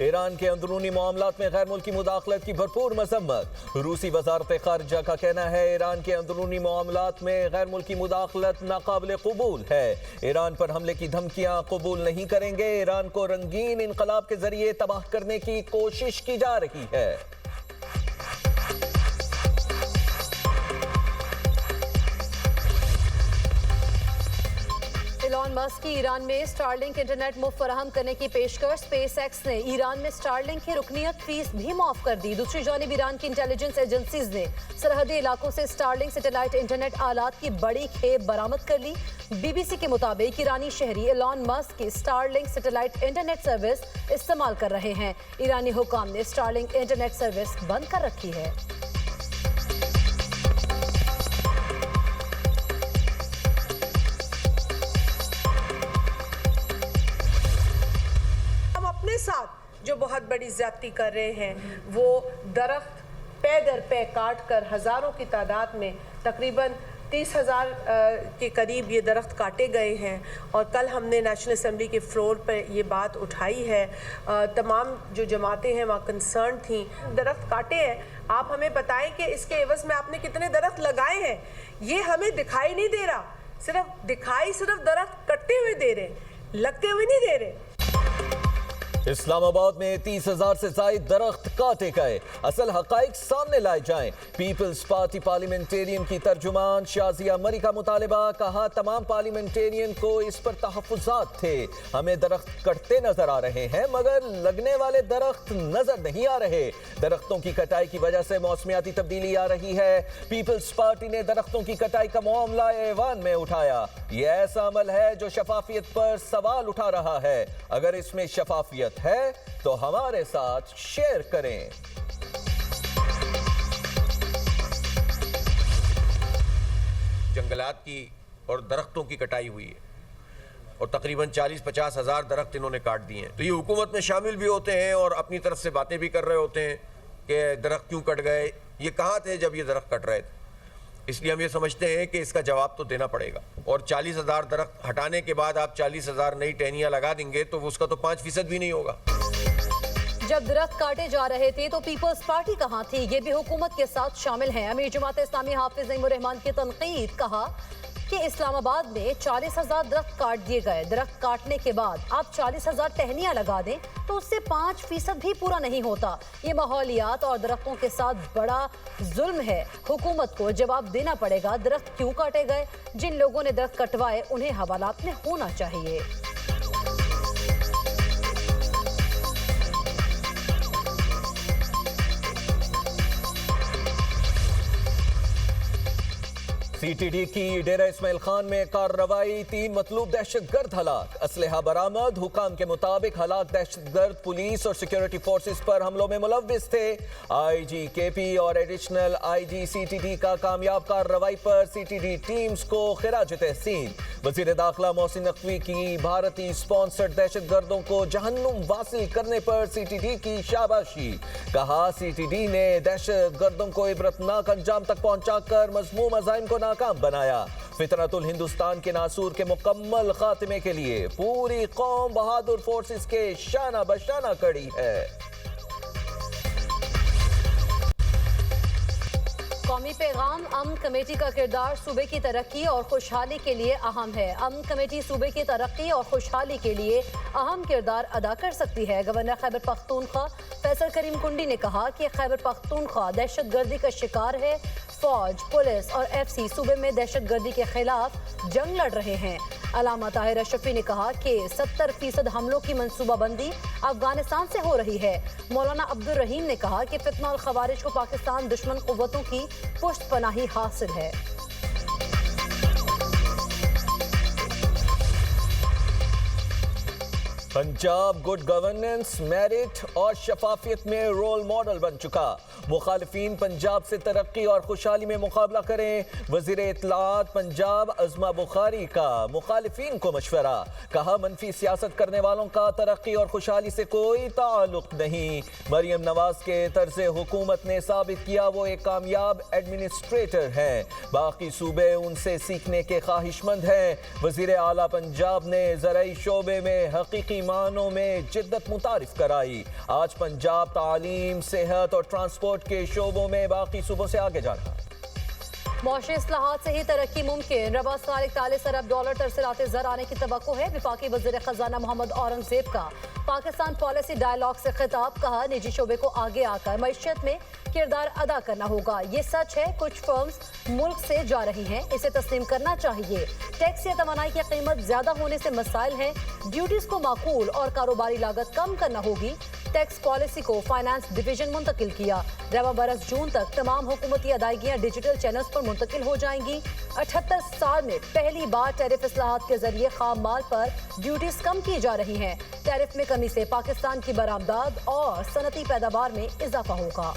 ایران کے اندرونی معاملات میں غیر ملکی مداخلت کی بھرپور مذمت۔ روسی وزارت خارجہ کا کہنا ہے ایران کے اندرونی معاملات میں غیر ملکی مداخلت ناقابل قبول ہے۔ ایران پر حملے کی دھمکیاں قبول نہیں کریں گے۔ ایران کو رنگین انقلاب کے ذریعے تباہ کرنے کی کوشش کی جا رہی ہے۔ ایلان مسک کی ایران میں اسٹارلنک انٹرنیٹ مفت فراہم کرنے کی پیشکش۔ اسپیس ایکس نے ایران میں اسٹارلنک کی رکنیت فیس بھی معاف کر دی۔ دوسری جانب ایران کی انٹیلیجنس ایجنسیز نے سرحدی علاقوں سے اسٹارلنک سیٹلائٹ انٹرنیٹ آلات کی بڑی کھیپ برآمد کر لی۔ بی بی سی کے مطابق ایرانی شہری ایلان مسک کی اسٹارلنک سیٹلائٹ انٹرنیٹ سروس استعمال کر رہے ہیں۔ ایرانی حکام نے اسٹارلنک انٹرنیٹ سروس بند کر رکھی ہے۔ ساتھ جو بہت بڑی زیادتی کر رہے ہیں وہ درخت پے در پے کاٹ کر ہزاروں کی تعداد میں تقریباً 30,000 کے قریب یہ درخت کاٹے گئے ہیں، اور کل ہم نے نیشنل اسمبلی کے فلور پر یہ بات اٹھائی ہے۔ تمام جو جماعتیں ہیں وہاں کنسرن تھیں۔ درخت کاٹے ہیں، آپ ہمیں بتائیں کہ اس کے عوض میں آپ نے کتنے درخت لگائے ہیں؟ یہ ہمیں دکھائی نہیں دے رہا، صرف درخت کٹتے ہوئے دے رہے، لگتے ہوئے نہیں دے رہے۔ اسلام آباد میں 30,000 سے زائد درخت کاٹے گئے، اصل حقائق سامنے لائے جائیں۔ پیپلز پارٹی پارلیمنٹیرین کی ترجمان شازیہ مری کا مطالبہ، کہا تمام پارلیمنٹیرین کو اس پر تحفظات تھے۔ ہمیں درخت کٹتے نظر آ رہے ہیں مگر لگنے والے درخت نظر نہیں آ رہے۔ درختوں کی کٹائی کی وجہ سے موسمیاتی تبدیلی آ رہی ہے۔ پیپلز پارٹی نے درختوں کی کٹائی کا معاملہ ایوان میں اٹھایا۔ یہ ایسا عمل ہے جو شفافیت پر سوال اٹھا رہا ہے۔ اگر اس میں شفافیت ہے تو ہمارے ساتھ شیئر کریں۔ جنگلات کی اور درختوں کی کٹائی ہوئی ہے اور تقریباً 40-50 ہزار درخت انہوں نے کاٹ دیے ہیں۔ تو یہ حکومت میں شامل بھی ہوتے ہیں اور اپنی طرف سے باتیں بھی کر رہے ہوتے ہیں کہ درخت کیوں کٹ گئے، یہ کہاں تھے جب یہ درخت کٹ رہے تھے۔ اس لیے ہم یہ سمجھتے ہیں کہ اس کا جواب تو دینا پڑے گا، اور 40,000 درخت ہٹانے کے بعد آپ 40,000 نئی ٹہنیاں لگا دیں گے تو اس کا تو 5% بھی نہیں ہوگا۔ جب درخت کاٹے جا رہے تھے تو پیپلز پارٹی کہاں تھی؟ یہ بھی حکومت کے ساتھ شامل ہیں۔ امیر جماعت اسلامی حافظ نعیم الرحمان کی تنقید، کہا کہ اسلام آباد میں 40,000 درخت کاٹ دیے گئے۔ درخت کاٹنے کے بعد آپ 40,000 ٹہنیاں لگا دیں تو اس سے 5% بھی پورا نہیں ہوتا۔ یہ ماحولیات اور درختوں کے ساتھ بڑا ظلم ہے۔ حکومت کو جواب دینا پڑے گا۔ درخت کیوں کاٹے گئے؟ جن لوگوں نے درخت کٹوائے انہیں حوالات میں ہونا چاہیے۔ سی ٹی ڈی کی ڈیرہ اسماعیل خان میں کارروائی، 3 مطلوب دہشت گرد ہلاک، اسلحہ برآمد۔ حکام کے مطابق ہلاک دہشت گرد پولیس اور سیکیورٹی فورسز پر حملوں میں ملوث تھے۔ آئی جی کے پی اور additional IG CTD کا کامیاب کارروائی پر سی ٹی ڈی ٹیمز کو خراج تحسین۔ وزیر داخلہ محسن نقوی کی بھارتی سپانسرڈ دہشت گردوں کو جہنم واصل کرنے پر سی ٹی ڈی کی شاباشی، کہا سی ٹی ڈی نے دہشت گردوں کو عبرتناک انجام تک پہنچا کر مذموم عزائم کو ناکام بنایا۔ فطرت الہندوستان کے ناصور کے مکمل خاتمے کے لیے پوری قوم بہادر فورسز کے شانہ بشانہ کڑی ہے۔ قومی پیغام، امن کمیٹی کا کردار صوبے کی ترقی اور خوشحالی کے لیے اہم ہے۔ امن کمیٹی صوبے کی ترقی اور خوشحالی کے لیے اہم کردار ادا کر سکتی ہے۔ گورنر خیبر پختونخوا فیصل کریم کنڈی نے کہا کہ خیبر پختونخوا دہشت گردی کا شکار ہے۔ فوج، پولیس اور ایف سی صوبے میں دہشت گردی کے خلاف جنگ لڑ رہے ہیں۔ علامہ طاہر اشرفی نے کہا کہ 70% حملوں کی منصوبہ بندی افغانستان سے ہو رہی ہے۔ مولانا عبدالرحیم نے کہا کہ فتنہ الخوارج کو پاکستان دشمن قوتوں کی پشت پناہی حاصل ہے۔ پنجاب گڈ گورننس، میرٹ اور شفافیت میں رول ماڈل بن چکا۔ مخالفین پنجاب سے ترقی اور خوشحالی میں مقابلہ کریں۔ وزیر اطلاعات پنجاب عظمہ بخاری کا مخالفین کو مشورہ، کہا منفی سیاست کرنے والوں کا ترقی اور خوشحالی سے کوئی تعلق نہیں۔ مریم نواز کے طرز حکومت نے ثابت کیا وہ ایک کامیاب ایڈمنسٹریٹر ہیں، باقی صوبے ان سے سیکھنے کے خواہش مند ہیں۔ وزیر اعلیٰ پنجاب نے زرعی شعبے میں حقیقی صحیح معنوں میں جدت متعارف کرائی. آج پنجاب تعلیم، صحت اور ٹرانسپورٹ کے شعبوں میں باقی صوبوں سے آگے جا رہا. معاشی اصلاحات سے ہی ترقی ممکن. رواں سال 41 ارب ڈالر ترسیلات زر آنے کی توقع ہے. وفاقی وزیر خزانہ محمد اورنگزیب کا پاکستان پالیسی ڈائیلاگ سے خطاب. کہا نجی شعبے کو آگے آ کر معیشت میں کردار ادا کرنا ہوگا. یہ سچ ہے کچھ فرمز ملک سے جا رہی ہیں، اسے تسلیم کرنا چاہیے. ٹیکس یا توانائی کی قیمت زیادہ ہونے سے مسائل ہیں. ڈیوٹیز کو معقول اور کاروباری لاگت کم کرنا ہوگی. ٹیکس پالیسی کو فائنانس ڈویژن منتقل کیا. رواں برس جون تک تمام حکومتی ادائیگیاں ڈیجیٹل چینلز پر منتقل ہو جائیں گی. 78 سال میں پہلی بار ٹیرف اصلاحات کے ذریعے خام مال پر ڈیوٹیز کم کی جا رہی ہیں. ٹیرف میں کمی سے پاکستان کی برآمدات اور صنعتی پیداوار میں اضافہ ہوگا.